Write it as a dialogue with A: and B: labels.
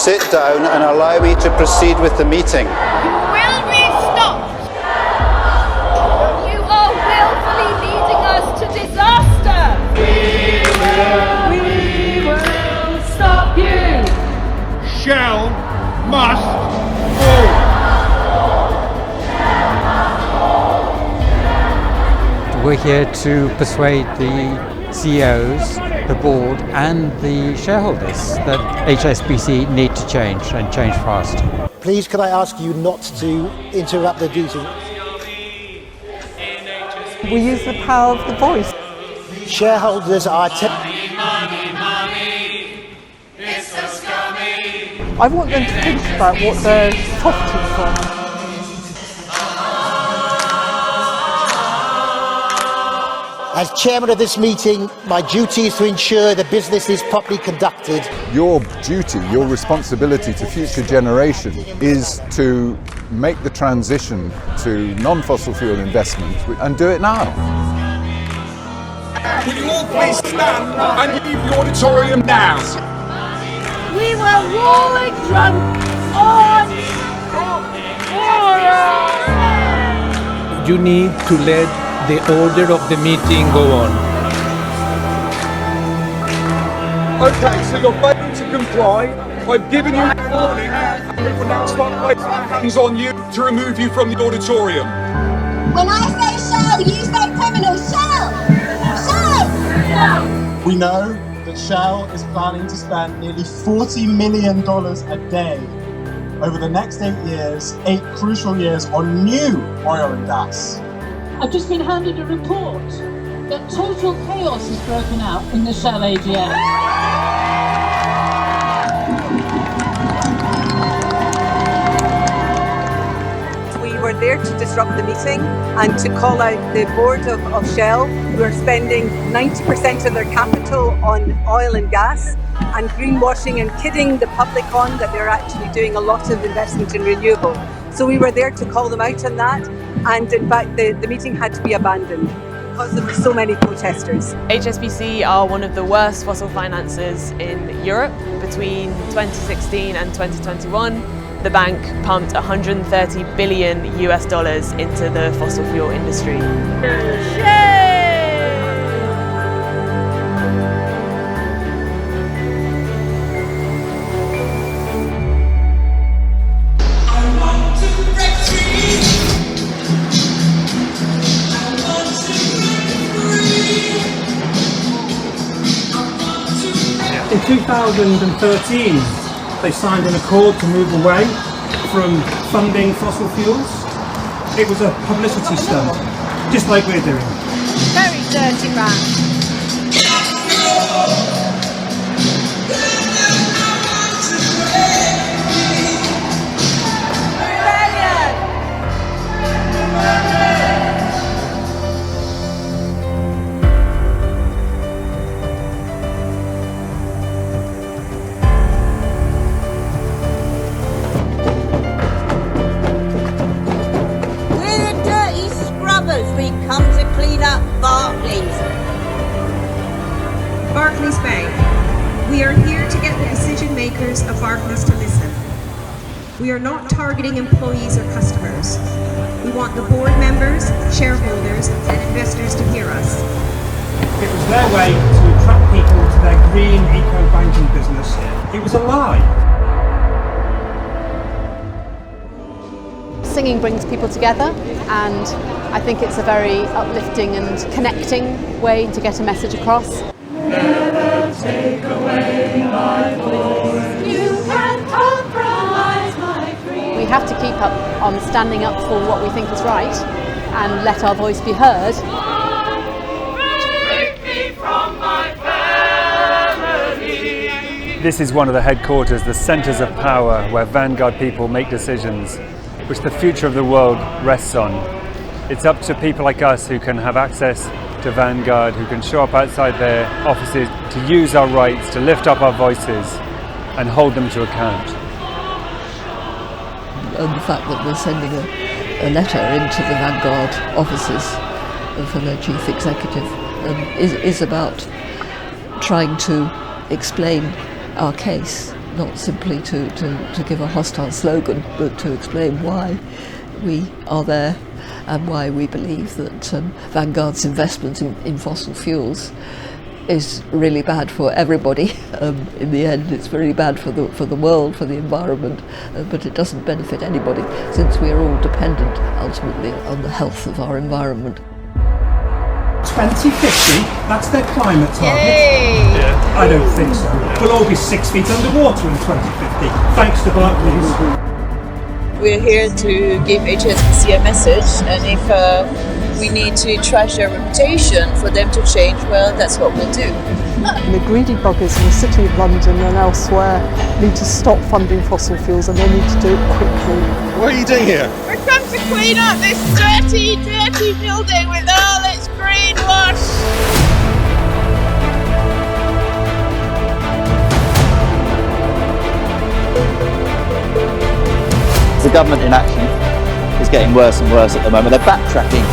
A: sit down and allow me to proceed with the meeting.
B: You will be stopped. You are willfully leading us to disaster. We will stop you.
C: Shall must fall.
D: We're here to persuade the CEOs, the board and the shareholders that HSBC need to change and change fast.
E: Please could I ask you not to interrupt the meeting?
F: We use the power of the voice.
E: Shareholders are
F: I want them to think about what they're profiting from.
E: As chairman of this meeting, my duty is to ensure the business is properly conducted.
G: Your duty, your responsibility to future generations is to make the transition to non-fossil fuel investment and do it now.
C: Will you all please stand and leave the auditorium now?
B: We were rolling drunk on water.
H: You need to let the order of the meeting go on.
C: Okay, so you're failing to comply. I've given you a warning and we will now start placing hands on you to remove you from the auditorium.
I: When I say shall, you say criminal. Shall! Shall!
J: We know that Shell is planning to spend nearly $40 million a day over the next 8 years, 8 crucial years on new oil and gas.
K: I've just been handed a report that total chaos has broken out in the Shell AGM.
F: We were there to disrupt the meeting and to call out the board of Shell, who are spending 90% of their capital on oil and gas and greenwashing and kidding the public on that they're actually doing a lot of investment in renewable. So we were there to call them out on that, and in fact the meeting had to be abandoned because of so many protesters.
L: HSBC are one of the worst fossil financiers in Europe. Between 2016 and 2021, the bank pumped $130 billion into the fossil fuel industry.
M: In 2013, they signed an accord to move away from funding fossil fuels. It was a publicity stunt, just like we're doing.
B: Very dirty man.
I: We come to clean up
N: Barclays Bank. We are here to get the decision makers of Barclays to listen. We are not targeting employees or customers. We want the board members, shareholders and investors to hear us.
M: It was their way to attract people to their green eco-banking business. It was a lie.
O: Singing brings people together, and I think it's a very uplifting and connecting way to get a message across.
B: Never take away my voice. You can compromise my freedom.
O: We have to keep up on standing up for what we think is right and let our voice be heard.
P: This is one of the headquarters, the centres of power where Vanguard people make decisions, which the future of the world rests on. It's up to people like us who can have access to Vanguard, who can show up outside their offices to use our rights, to lift up our voices and hold them to account.
Q: And the fact that we're sending a letter into the Vanguard offices from their chief executive is about trying to explain our case, not simply to give a hostile slogan, but to explain why we are there and why we believe that Vanguard's investment in fossil fuels is really bad for everybody. In the end, it's very bad for the world, for the environment, but it doesn't benefit anybody, since we are all dependent ultimately on the health of our environment.
M: 2050, that's their climate target.
B: Yay!
M: Yeah. I don't think so. We'll all be 6 feet underwater in 2050, thanks to Barclays.
R: We're here to give HSBC a message, and if we need to trash their reputation for them to change, well, that's what we'll do.
S: The greedy buggers in the City of London and elsewhere need to stop funding fossil fuels, and they need to do it quickly.
T: What are you doing here?
B: We've come to clean up this dirty, dirty building with all its greenwash.
U: The government inaction is getting worse and worse at the moment. They're backtracking